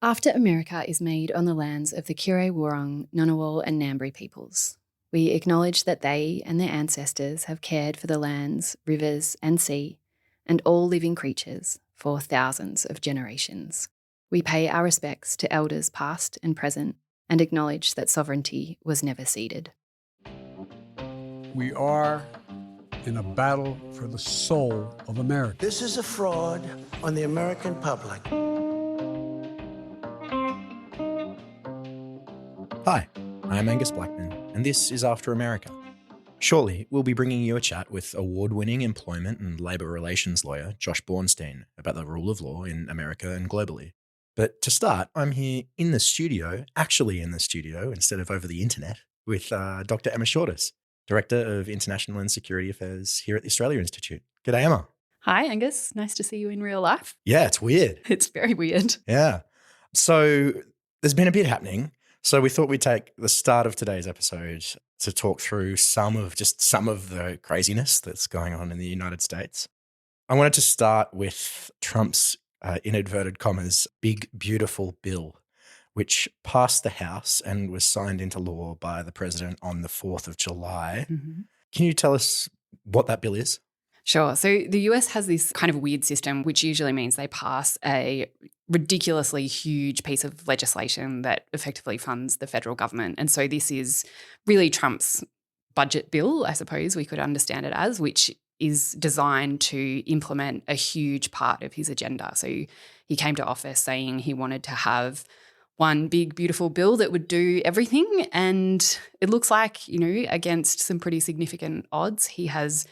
After America is made on the lands of the Kure, Wurrung, Ngunnawal and Ngambri peoples, we acknowledge that they and their ancestors have cared for the lands, rivers and sea, and all living creatures for thousands of generations. We pay our respects to elders past and present and acknowledge that sovereignty was never ceded. We are in a battle for the soul of America. This is a fraud on the American public. Hi, I'm Angus Blackman, and this is After America. Shortly, we'll be bringing you a chat with award-winning employment and labour relations lawyer Josh Bornstein about the rule of law in America and globally. But to start, I'm here in the studio, actually in the studio instead of over the internet, with Dr. Emma Shortis, Director of International and Security Affairs here at the Australia Institute. G'day, Emma. Hi, Angus. Nice to see you in real life. Yeah, it's weird. It's very weird. Yeah. So there's been a bit happening. So we thought we'd take the start of today's episode to talk through some of the craziness that's going on in the United States. I wanted to start with Trump's, in inverted commas, big, beautiful bill, which passed the House and was signed into law by the president on the 4th of July. Mm-hmm. Can you tell us what that bill is? Sure. So the US has this kind of weird system, which usually means they pass a ridiculously huge piece of legislation that effectively funds the federal government. And so this is really Trump's budget bill, I suppose we could understand it as, which is designed to implement a huge part of his agenda. So he came to office saying he wanted to have one big, beautiful bill that would do everything. And it looks like, against some pretty significant odds, he has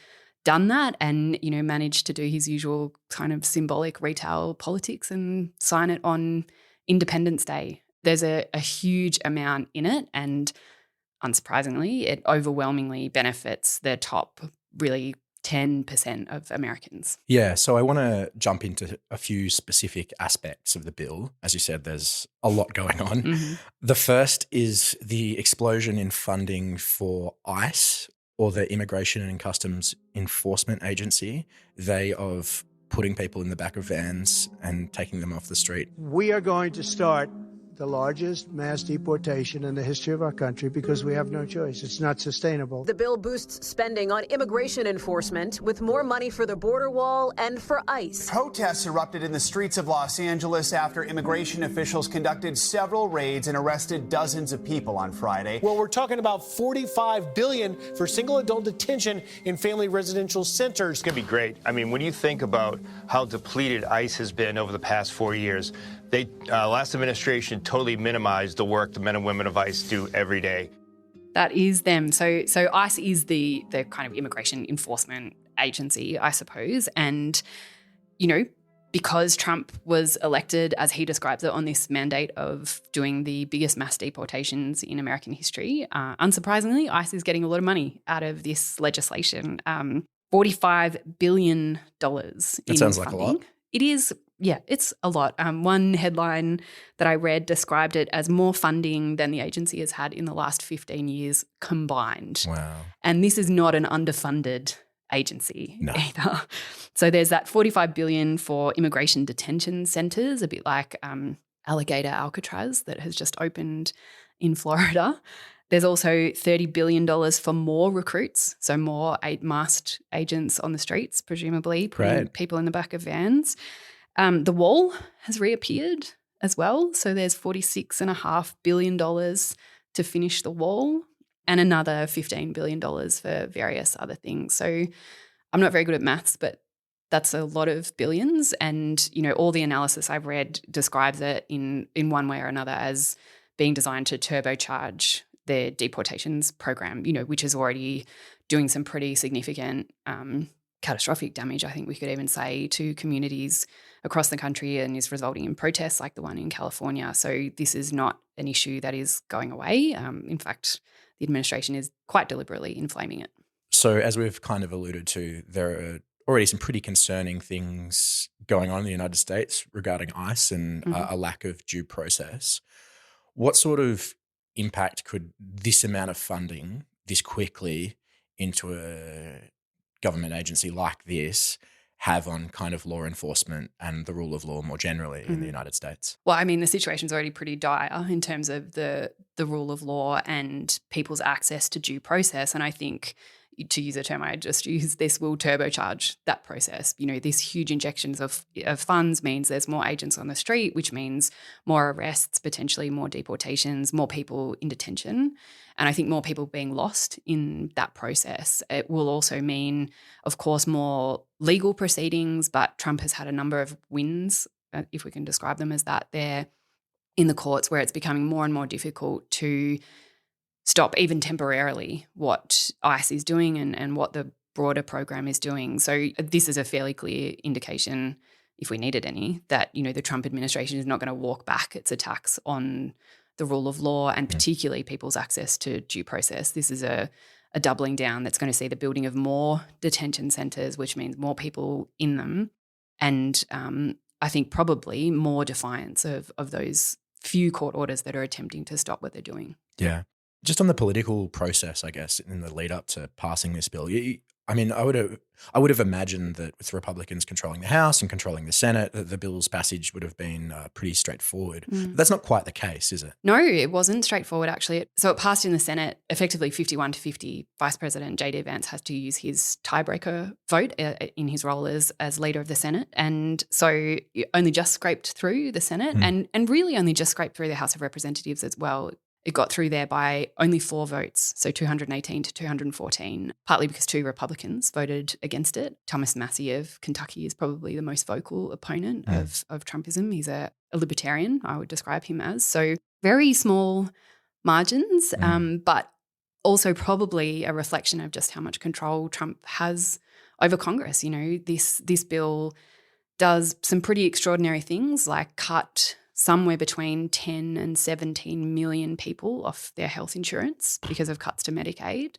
done that and, managed to do his usual kind of symbolic retail politics and sign it on Independence Day. There's a huge amount in it and, unsurprisingly, it overwhelmingly benefits the top really 10% of Americans. Yeah, so I want to jump into a few specific aspects of the bill. As you said, there's a lot going on. Mm-hmm. The first is the explosion in funding for ICE, or the Immigration and Customs Enforcement Agency, of putting people in the back of vans and taking them off the street. We are going to start the largest mass deportation in the history of our country because we have no choice. It's not sustainable. The bill boosts spending on immigration enforcement with more money for the border wall and for ICE. Protests erupted in the streets of Los Angeles after immigration officials conducted several raids and arrested dozens of people on Friday. Well, we're talking about $45 billion for single adult detention in family residential centers. It's going to be great. I mean, when you think about how depleted ICE has been over the past 4 years, they last administration totally minimized the work the men and women of ICE do every day. That is them. So ICE is the kind of immigration enforcement agency, I suppose. And, because Trump was elected, as he describes it, on this mandate of doing the biggest mass deportations in American history, unsurprisingly, ICE is getting a lot of money out of this legislation. $45 billion That sounds like a lot. It is. Yeah, it's a lot. One headline that I read described it as more funding than the agency has had in the last 15 years combined. Wow. And this is not an underfunded agency either. So there's that $45 billion for immigration detention centres, a bit like Alligator Alcatraz that has just opened in Florida. There's also $30 billion for more recruits, so more masked agents on the streets, presumably, putting people in the back of vans. The wall has reappeared as well. So there's $46.5 billion to finish the wall and another $15 billion for various other things. So I'm not very good at maths, but that's a lot of billions. And, all the analysis I've read describes it in one way or another as being designed to turbocharge their deportations program, which is already doing some pretty significant catastrophic damage, I think we could even say, to communities across the country and is resulting in protests like the one in California. So this is not an issue that is going away. In fact, the administration is quite deliberately inflaming it. So as we've kind of alluded to, there are already some pretty concerning things going on in the United States regarding ICE and a lack of due process. What sort of impact could this amount of funding this quickly into a government agency like this have on kind of law enforcement and the rule of law more generally in the United States? Well, I mean, the situation's already pretty dire in terms of the rule of law and people's access to due process. And I think, to use a term I just used, this will turbocharge that process. You know, these huge injections of funds means there's more agents on the street, which means more arrests, potentially more deportations, more people in detention. And I think more people being lost in that process. It will also mean, of course, more legal proceedings, but Trump has had a number of wins, if we can describe them as that, there in the courts, where it's becoming more and more difficult to stop even temporarily what ICE is doing and what the broader program is doing. So this is a fairly clear indication, if we needed any, that, you know, the Trump administration is not going to walk back its attacks on the rule of law and particularly people's access to due process. This is a doubling down that's going to see the building of more detention centres, which means more people in them, and I think probably more defiance of those few court orders that are attempting to stop what they're doing. Yeah. Just on the political process, I guess, in the lead up to passing this bill, I mean, I would have imagined that with Republicans controlling the House and controlling the Senate, that the bill's passage would have been pretty straightforward. But that's not quite the case, is it? No, it wasn't straightforward, actually. So it passed in the Senate, effectively 51-50. Vice President J.D. Vance has to use his tiebreaker vote in his role as leader of the Senate. And so it only just scraped through the Senate and really only just scraped through the House of Representatives as well. It got through there by only 4 votes, so 218 to 214, partly because 2 Republicans voted against it. Thomas Massie of Kentucky is probably the most vocal opponent of Trumpism. He's a libertarian, I would describe him as. So very small margins, but also probably a reflection of just how much control Trump has over Congress. You know, this bill does some pretty extraordinary things, like cut somewhere between 10 and 17 million people off their health insurance because of cuts to Medicaid.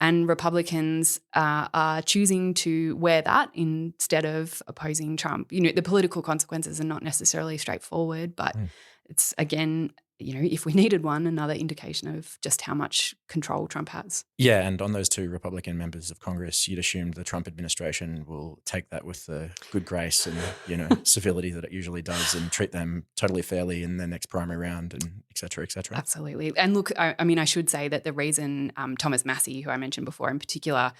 And Republicans are choosing to wear that instead of opposing Trump. You know, the political consequences are not necessarily straightforward, but it's, again, you know, if we needed one, another indication of just how much control Trump has. Yeah, and on those 2 Republican members of Congress, you'd assume the Trump administration will take that with the good grace and, you know, civility that it usually does and treat them totally fairly in their next primary round and et cetera, et cetera. Absolutely. And look, I mean, I should say that the reason Thomas Massie, who I mentioned before in particular,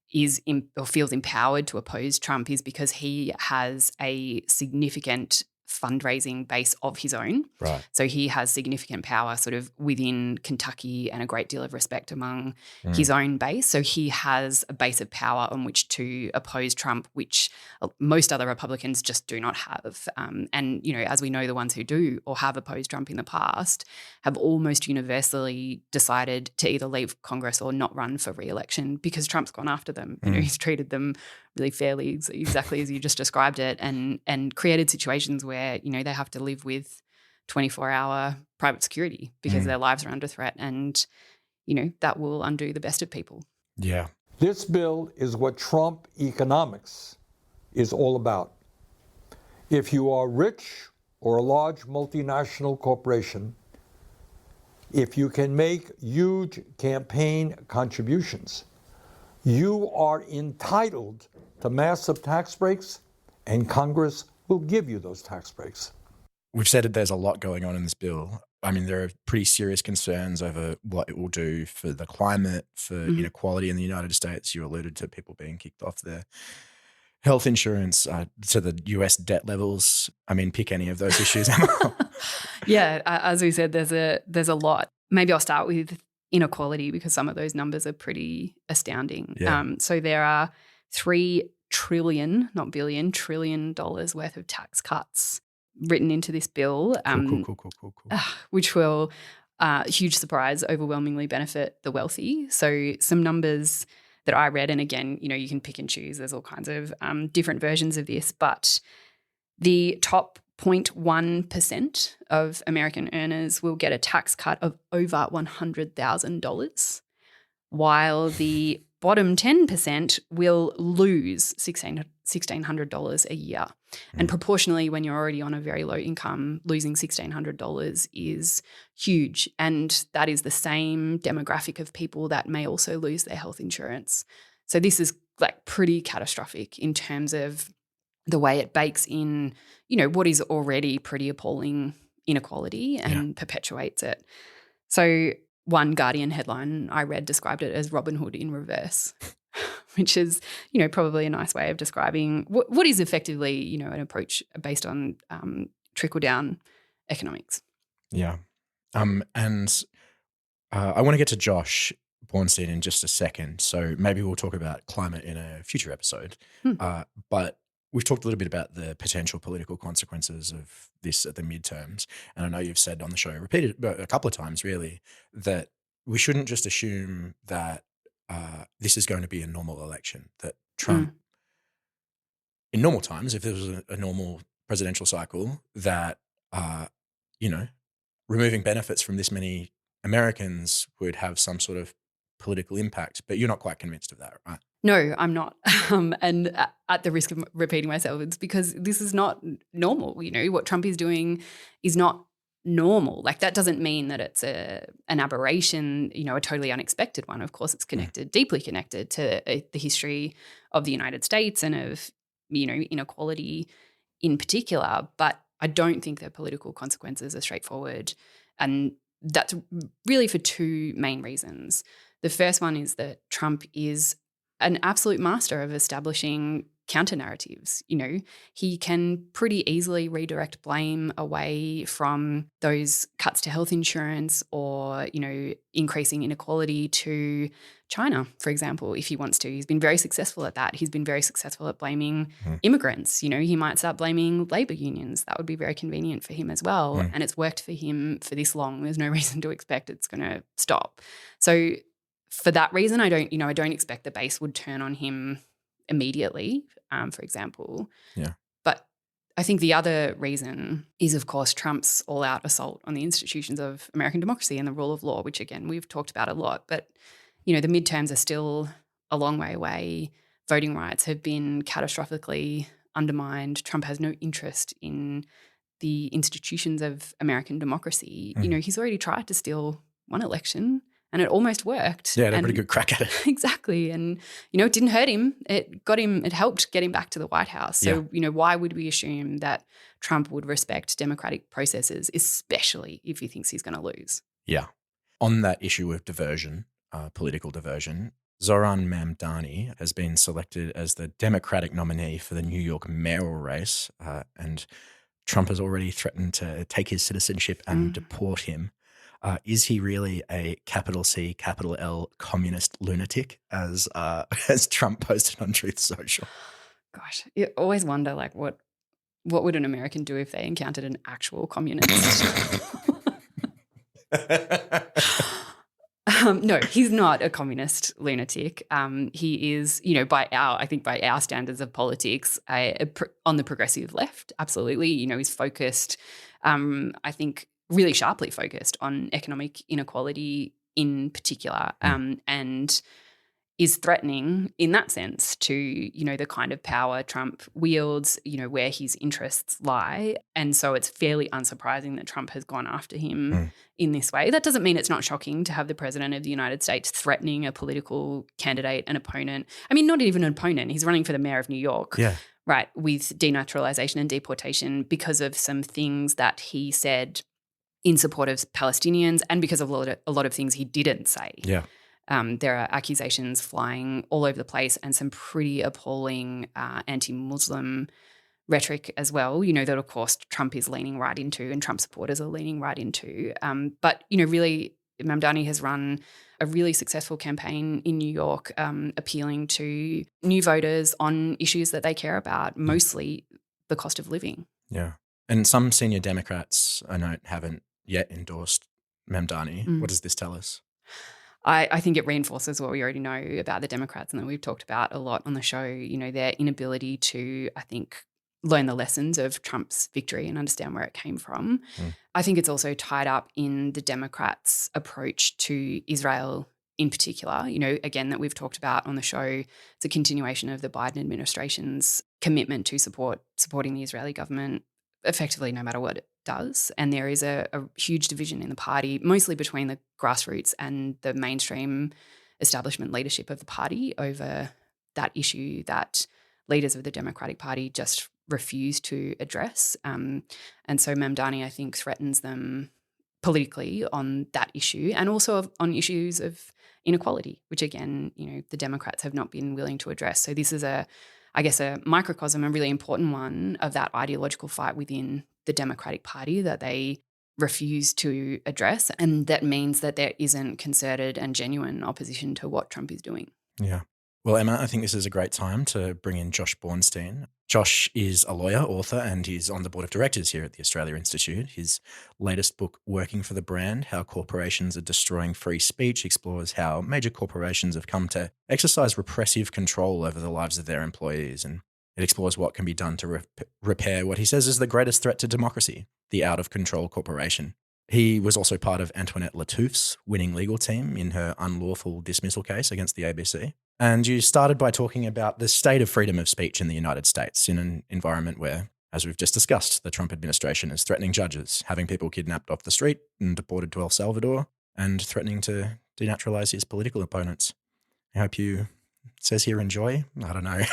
feels empowered to oppose Trump is because he has a significant fundraising base of his own. Right. So he has significant power sort of within Kentucky and a great deal of respect among his own base. So he has a base of power on which to oppose Trump, which most other Republicans just do not have. And, you know, as we know, the ones who do or have opposed Trump in the past have almost universally decided to either leave Congress or not run for re-election because Trump's gone after them. You know, he's treated them really fairly, exactly as you just described it, and created situations where, you know, they have to live with 24-hour private security because their lives are under threat, and, you know, that will undo the best of people. Yeah. This bill is what Trump economics is all about. If you are rich or a large multinational corporation, if you can make huge campaign contributions, you are entitled to massive tax breaks, and Congress will give you those tax breaks. We've said that there's a lot going on in this bill. I mean, there are pretty serious concerns over what it will do for the climate, for inequality in the United States. You alluded to people being kicked off their health insurance, to the US debt levels. I mean, pick any of those issues. Yeah, as we said, there's a lot. Maybe I'll start with inequality because some of those numbers are pretty astounding. Yeah. So there are $3 trillion, not billion, $1 trillion worth of tax cuts written into this bill, Cool. which will, huge surprise, overwhelmingly benefit the wealthy. So some numbers that I read, and again, you know, you can pick and choose. There's all kinds of different versions of this, but the top 0.1% of American earners will get a tax cut of over $100,000, while the bottom 10% will lose $1,600 a year. And proportionally, when you're already on a very low income, losing $1,600 is huge. And that is the same demographic of people that may also lose their health insurance. So this is like pretty catastrophic in terms of the way it bakes in, what is already pretty appalling inequality and perpetuates it. So one Guardian headline I read described it as Robin Hood in reverse, which is, probably a nice way of describing what is effectively, an approach based on trickle-down economics. Yeah. And I want to get to Josh Bornstein in just a second. So maybe we'll talk about climate in a future episode. But we've talked a little bit about the potential political consequences of this at the midterms. And I know you've said on the show, repeated a couple of times really, that we shouldn't just assume that this is going to be a normal election, that Trump, in normal times, if there was a normal presidential cycle, that, removing benefits from this many Americans would have some sort of political impact. But you're not quite convinced of that, right? No, I'm not. And at the risk of repeating myself, it's because this is not normal. What Trump is doing is not normal. Like, that doesn't mean that it's an aberration, a totally unexpected one. Of course, it's connected, deeply connected to the history of the United States and of, inequality in particular. But I don't think the political consequences are straightforward. And that's really for two main reasons. The first one is that Trump is an absolute master of establishing counter-narratives. He can pretty easily redirect blame away from those cuts to health insurance or, increasing inequality to China, for example, if he wants to. He's been very successful at that. He's been very successful at blaming immigrants. He might start blaming labour unions. That would be very convenient for him as well. And it's worked for him for this long. There's no reason to expect it's going to stop. So for that reason, I don't expect the base would turn on him immediately, for example. Yeah. But I think the other reason is, of course, Trump's all-out assault on the institutions of American democracy and the rule of law, which, again, we've talked about a lot. But, the midterms are still a long way away. Voting rights have been catastrophically undermined. Trump has no interest in the institutions of American democracy. He's already tried to steal one election. And it almost worked. Yeah, they had a pretty good crack at it. Exactly. And, it didn't hurt him. It helped get him back to the White House. So, why would we assume that Trump would respect democratic processes, especially if he thinks he's going to lose? Yeah. On that issue of diversion, political diversion, Zohran Mamdani has been selected as the Democratic nominee for the New York mayoral race. And Trump has already threatened to take his citizenship and deport him. Is he really a capital C, capital L communist lunatic, as Trump posted on Truth Social? Gosh, you always wonder, what would an American do if they encountered an actual communist? No, he's not a communist lunatic. He is, by our standards of politics, on the progressive left. Absolutely, he's focused. I think, really sharply focused on economic inequality in particular, and is threatening in that sense to, the kind of power Trump wields, where his interests lie. And so it's fairly unsurprising that Trump has gone after him in this way. That doesn't mean it's not shocking to have the president of the United States threatening a political candidate, an opponent. I mean, not even an opponent. He's running for the mayor of New York. Yeah. Right, with denaturalization and deportation because of some things that he said in support of Palestinians and because of a lot of things he didn't say. Yeah. There are accusations flying all over the place and some pretty appalling anti-Muslim rhetoric as well, that, of course, Trump is leaning right into and Trump supporters are leaning right into. But, really, Mamdani has run a really successful campaign in New York, appealing to new voters on issues that they care about, mostly the cost of living. Yeah. And some senior Democrats, I know, haven't yet endorsed Mamdani. What does this tell us? I think it reinforces what we already know about the Democrats and that we've talked about a lot on the show, their inability to, I think, learn the lessons of Trump's victory and understand where it came from. I think it's also tied up in the Democrats' approach to Israel in particular, again, that we've talked about on the show. It's a continuation of the Biden administration's commitment to supporting the Israeli government effectively no matter what it does. And there is a huge division in the party, mostly between the grassroots and the mainstream establishment leadership of the party over that issue that leaders of the Democratic Party just refuse to address. And so Mamdani, I think, threatens them politically on that issue, and also on issues of inequality, which again, the Democrats have not been willing to address. So this is a microcosm, a really important one of that ideological fight within the Democratic Party that they refuse to address. And that means that there isn't concerted and genuine opposition to what Trump is doing. Yeah. Well, Emma, I think this is a great time to bring in Josh Bornstein. Josh is a lawyer, author, and he's on the board of directors here at the Australia Institute. His latest book, Working for the Brand, How Corporations Are Destroying Free Speech, explores how major corporations have come to exercise repressive control over the lives of their employees. And it explores what can be done to repair what he says is the greatest threat to democracy, the out-of-control corporation. He was also part of Antoinette Lattouf's winning legal team in her unlawful dismissal case against the ABC. And you started by talking about the state of freedom of speech in the United States in an environment where, as we've just discussed, the Trump administration is threatening judges, having people kidnapped off the street and deported to El Salvador, and threatening to denaturalize his political opponents. I hope you, it says here, enjoy. I don't know.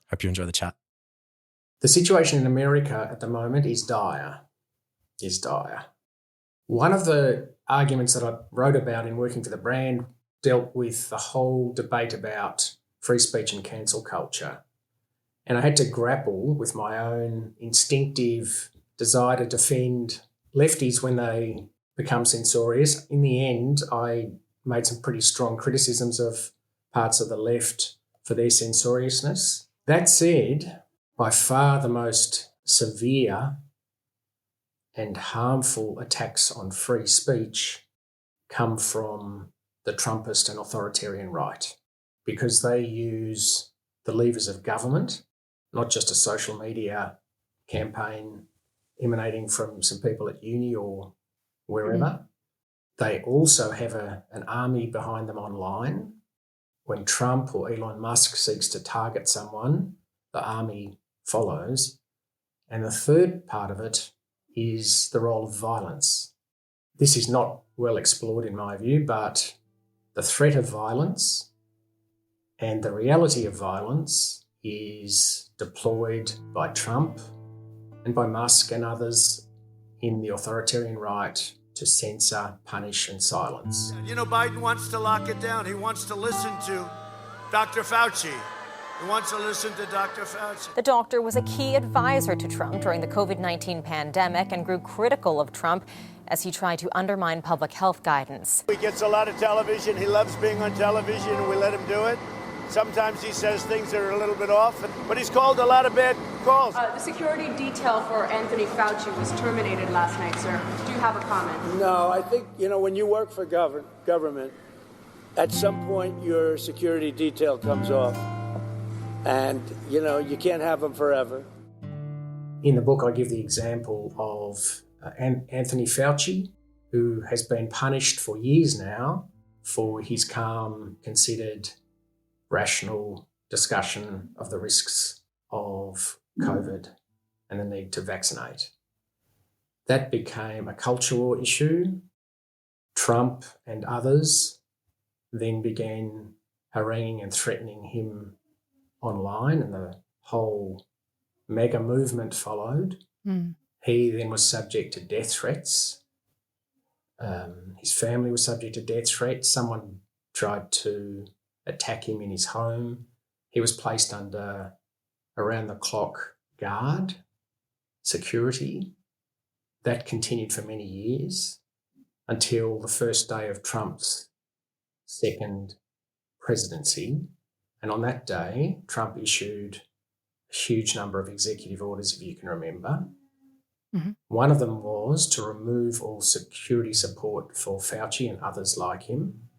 Hope you enjoy the chat. The situation in America at the moment is dire. One of the arguments that I wrote about in Working for the Brand dealt with the whole debate about free speech and cancel culture. And I had to grapple with my own instinctive desire to defend lefties when they become censorious. In the end, I made some pretty strong criticisms of parts of the left for their censoriousness. That said, by far the most severe and harmful attacks on free speech come from the Trumpist and authoritarian right, because they use the levers of government, not just a social media campaign emanating from some people at uni or wherever. They also have an army behind them online. When Trump or Elon Musk seeks to target someone, the army follows. And the third part of it is the role of violence. This is not well explored in my view, but the threat of violence and the reality of violence is deployed by Trump and by Musk and others in the authoritarian right to censor, punish and silence. Biden wants to lock it down. He wants to listen to Dr. Fauci. He wants to listen to Dr. Fauci. The doctor was a key advisor to Trump during the COVID-19 pandemic and grew critical of Trump as he tried to undermine public health guidance. He gets a lot of television. He loves being on television, and we let him do it. Sometimes he says things that are a little bit off, but he's called a lot of bad calls. The security detail for Anthony Fauci was terminated last night, sir. Do you have a comment? No, I think, when you work for government, at some point your security detail comes off. And, you can't have them forever. In the book, I give the example of Anthony Fauci, who has been punished for years now for his calm, considered, rational discussion of the risks of COVID and the need to vaccinate. That became a cultural issue. Trump and others then began haranguing and threatening him online, and the whole mega movement followed. He then was subject to death threats. His family was subject to death threats. Someone tried to attack him in his home. He was placed under around-the-clock guard, security. That continued for many years until the first day of Trump's second presidency. And on that day, Trump issued a huge number of executive orders, if you can remember. One of them was to remove all security support for Fauci and others like him.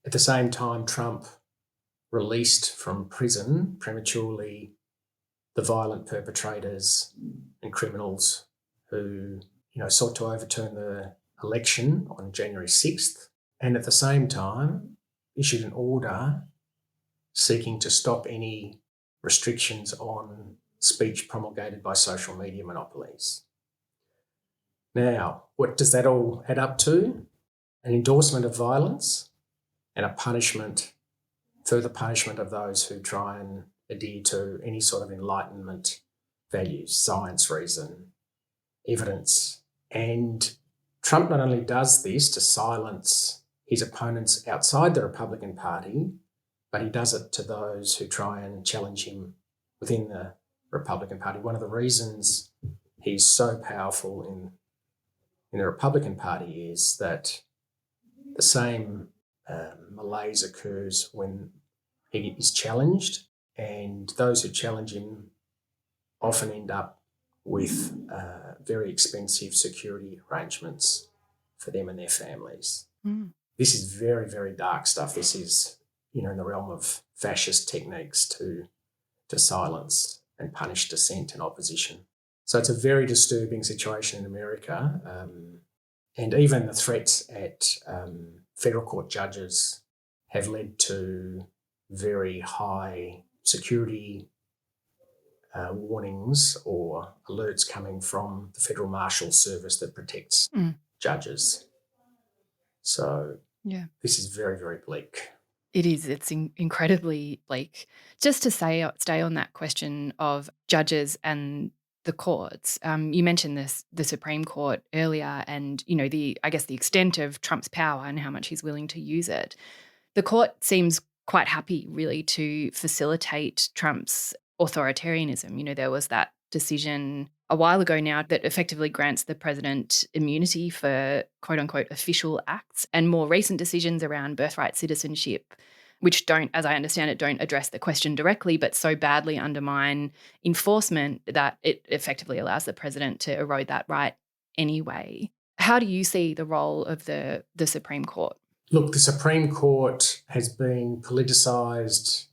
At the same time, Trump released from prison prematurely the violent perpetrators and criminals who, sought to overturn the election on January 6th, and at the same time issued an order seeking to stop any restrictions on speech promulgated by social media monopolies. Now, what does that all add up to? An endorsement of violence and a punishment, further punishment of those who try and adhere to any sort of Enlightenment values, science, reason, evidence. And Trump not only does this to silence his opponents outside the Republican Party, but he does it to those who try and challenge him within the Republican Party. One of the reasons he's so powerful in the Republican Party is that the same malaise occurs when he is challenged, and those who challenge him often end up with very expensive security arrangements for them and their families. Mm. This is very, very dark stuff. This is, in the realm of fascist techniques to silence and punish dissent and opposition. So it's a very disturbing situation in America. And even the threats at federal court judges have led to very high security warnings or alerts coming from the Federal Marshal Service that protects judges. So this is very, very bleak. It is. It's incredibly bleak. Just to stay on that question of judges and the courts, you mentioned the Supreme Court earlier, and the extent of Trump's power and how much he's willing to use it. The court seems quite happy, really, to facilitate Trump's authoritarianism. There was that decision a while ago now that effectively grants the president immunity for quote unquote official acts, and more recent decisions around birthright citizenship, which don't, as I understand it, don't address the question directly, but so badly undermine enforcement that it effectively allows the president to erode that right anyway. How do you see the role of the Supreme Court? Look, the Supreme Court has been politicised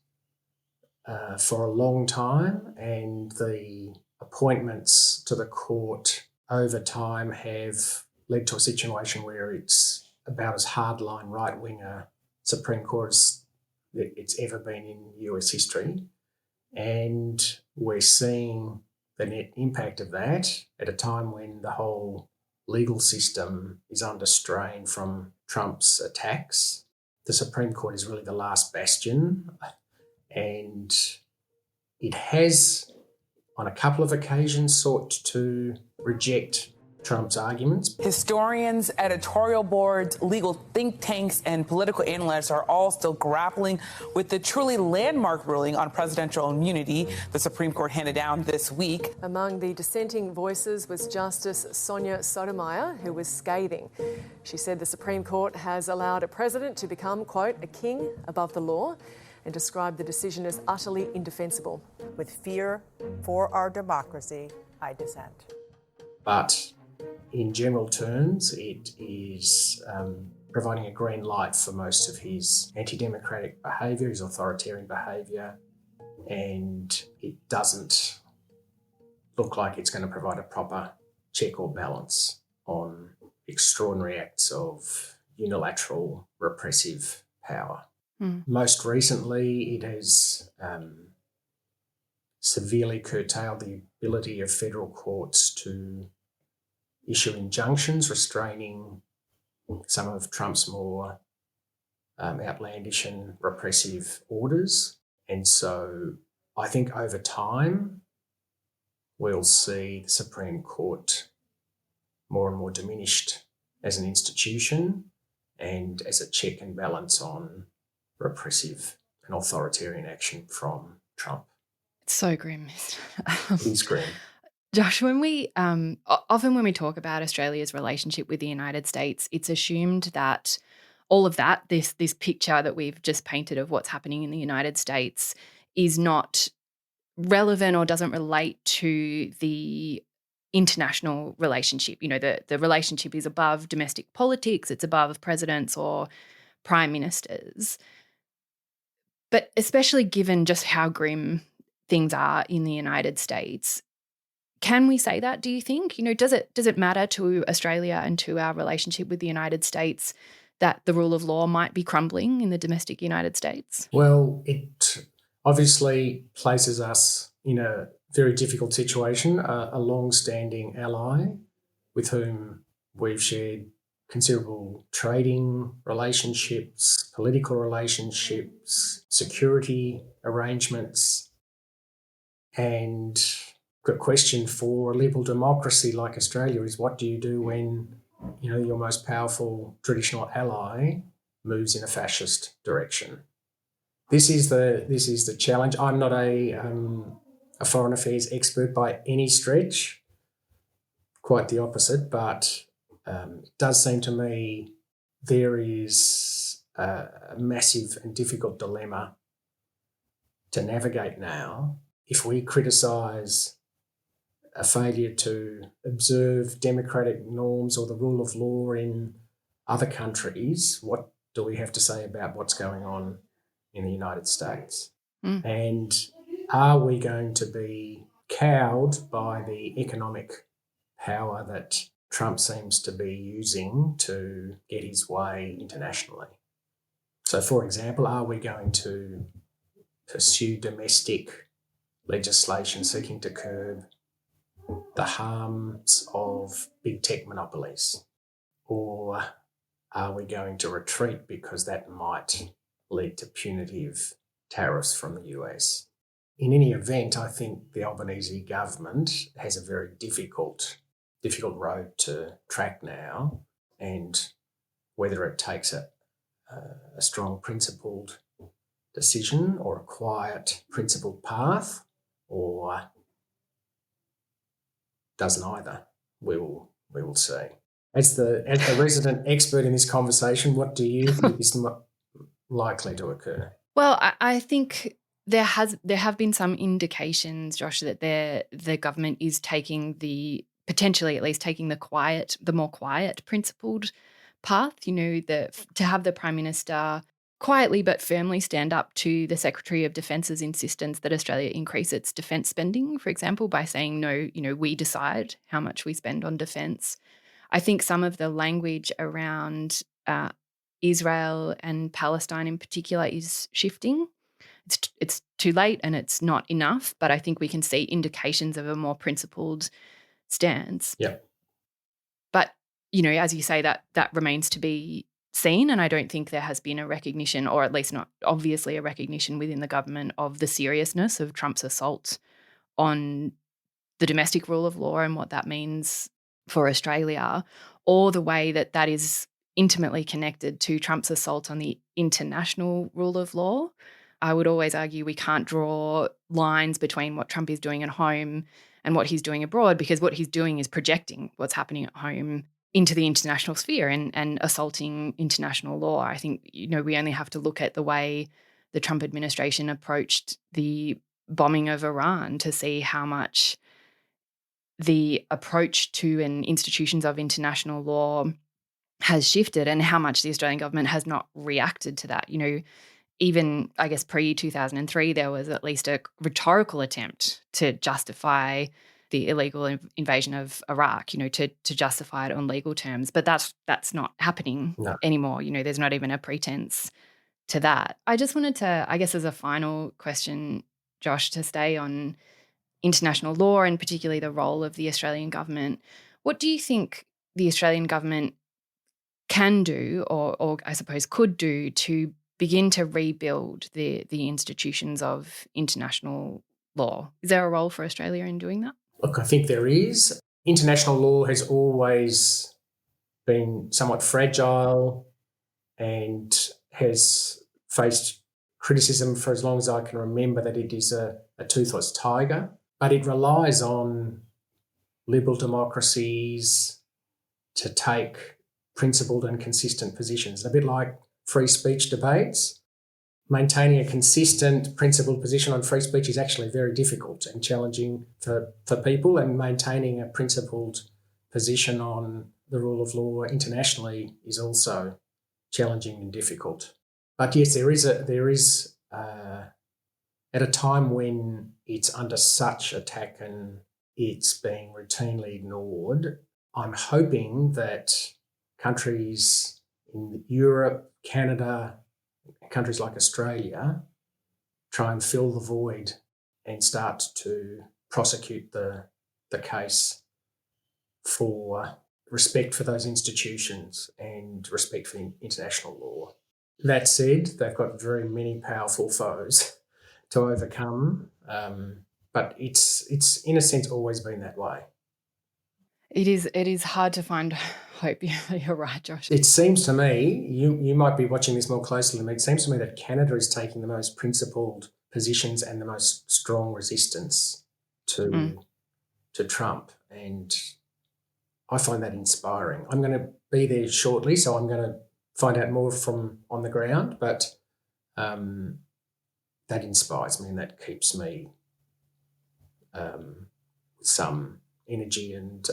for a long time, and the appointments to the court over time have led to a situation where it's about as hardline right-winger Supreme Court as it's ever been in US history. And we're seeing the net impact of that at a time when the whole legal system is under strain from Trump's attacks. The Supreme Court is really the last bastion, and it has, on a couple of occasions, sought to reject Trump's arguments. Historians, editorial boards, legal think tanks, and political analysts are all still grappling with the truly landmark ruling on presidential immunity the Supreme Court handed down this week. Among the dissenting voices was Justice Sonia Sotomayor, who was scathing. She said the Supreme Court has allowed a president to become, quote, a king above the law, and described the decision as utterly indefensible. With fear for our democracy, I dissent. But in general terms, it is providing a green light for most of his anti-democratic behaviour, his authoritarian behaviour, and it doesn't look like it's going to provide a proper check or balance on extraordinary acts of unilateral repressive power. Most recently, it has severely curtailed the ability of federal courts to issue injunctions restraining some of Trump's more outlandish and repressive orders. And so I think over time, we'll see the Supreme Court more and more diminished as an institution and as a check and balance on repressive and authoritarian action from Trump. It's so grim. It is grim. Josh, when we often when we talk about Australia's relationship with the United States, it's assumed that all of that, this picture that we've just painted of what's happening in the United States, is not relevant or doesn't relate to the international relationship. The relationship is above domestic politics, it's above presidents or prime ministers. But especially given just how grim things are in the United States, can we say that, do you think? Does it matter to Australia and to our relationship with the United States that the rule of law might be crumbling in the domestic United States? Well, it obviously places us in a very difficult situation, a long-standing ally with whom we've shared considerable trading relationships, political relationships, security arrangements, and question for a liberal democracy like Australia is, what do you do when, your most powerful traditional ally moves in a fascist direction? This is the challenge. I'm not a foreign affairs expert by any stretch, quite the opposite, but it does seem to me there is a massive and difficult dilemma to navigate now. If we criticise a failure to observe democratic norms or the rule of law in other countries, what do we have to say about what's going on in the United States? And are we going to be cowed by the economic power that Trump seems to be using to get his way internationally? So, for example, are we going to pursue domestic legislation seeking to curb the harms of big tech monopolies? Or are we going to retreat because that might lead to punitive tariffs from the US? In any event, I think the Albanese government has a very difficult road to track now, and whether it takes a strong principled decision or a quiet principled path, or does neither, we will see. As the resident expert in this conversation, what do you think is likely to occur? Well, I think there have been some indications, Josh, that the government is potentially at least taking the more quiet, principled path. To have the Prime Minister quietly but firmly stand up to the Secretary of Defence's insistence that Australia increase its defence spending, for example, by saying, no, we decide how much we spend on defence. I think some of the language around Israel and Palestine in particular is shifting. It's too late and it's not enough, but I think we can see indications of a more principled stance. Yeah. But, as you say, that remains to be seen, and I don't think there has been a recognition, or at least not obviously a recognition within the government, of the seriousness of Trump's assault on the domestic rule of law and what that means for Australia, or the way that is intimately connected to Trump's assault on the international rule of law. I would always argue we can't draw lines between what Trump is doing at home and what he's doing abroad, because what he's doing is projecting what's happening at home into the international sphere and assaulting international law. I think, we only have to look at the way the Trump administration approached the bombing of Iran to see how much the approach to and institutions of international law has shifted, and how much the Australian government has not reacted to that. Even, I guess, pre-2003, there was at least a rhetorical attempt to justify the illegal invasion of Iraq, to justify it on legal terms. But that's not happening anymore. There's not even a pretense to that. I just wanted to, I guess, as a final question, Josh, to stay on international law and particularly the role of the Australian government. What do you think the Australian government can do, or I suppose could do, to begin to rebuild the institutions of international law? Is there a role for Australia in doing that? Look, I think there is. International law has always been somewhat fragile and has faced criticism for as long as I can remember that it is a toothless tiger, but it relies on liberal democracies to take principled and consistent positions. A bit like free speech debates. Maintaining a consistent, principled position on free speech is actually very difficult and challenging for people, and maintaining a principled position on the rule of law internationally is also challenging and difficult. But yes, there is at a time when it's under such attack and it's being routinely ignored, I'm hoping that countries in Europe, Canada, countries like Australia try and fill the void and start to prosecute the case for respect for those institutions and respect for international law. That said, they've got very many powerful foes to overcome. But it's in a sense always been that way. It is hard to find hope. You're right, Josh. It seems to me, you might be watching this more closely than me, it seems to me that Canada is taking the most principled positions and the most strong resistance to Trump. And I find that inspiring. I'm going to be there shortly, so I'm going to find out more from on the ground, but that inspires me and that keeps me with some energy and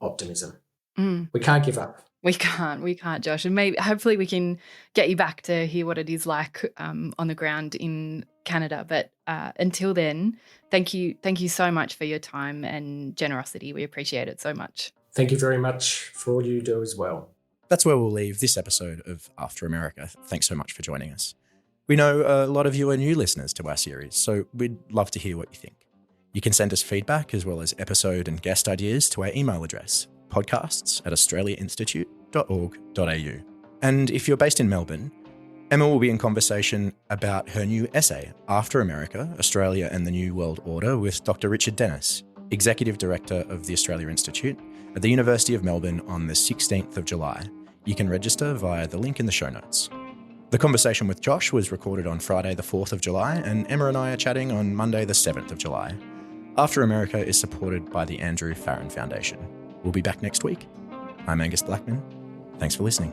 optimism. We can't give up. We can't, Josh. And maybe hopefully we can get you back to hear what it is like on the ground in Canada. But until then, thank you so much for your time and generosity. We appreciate it so much. Thank you very much for all you do as well. That's where we'll leave this episode of After America. Thanks so much for joining us. We know a lot of you are new listeners to our series, so we'd love to hear what you think. You can send us feedback as well as episode and guest ideas to our email address, podcasts@australiainstitute.org.au. And if you're based in Melbourne, Emma will be in conversation about her new essay, After America, Australia and the New World Order, with Dr. Richard Dennis, Executive Director of the Australia Institute at the University of Melbourne on the 16th of July. You can register via the link in the show notes. The conversation with Josh was recorded on Friday the 4th of July, and Emma and I are chatting on Monday the 7th of July. After America is supported by the Andrew Farron Foundation. We'll be back next week. I'm Angus Blackman. Thanks for listening.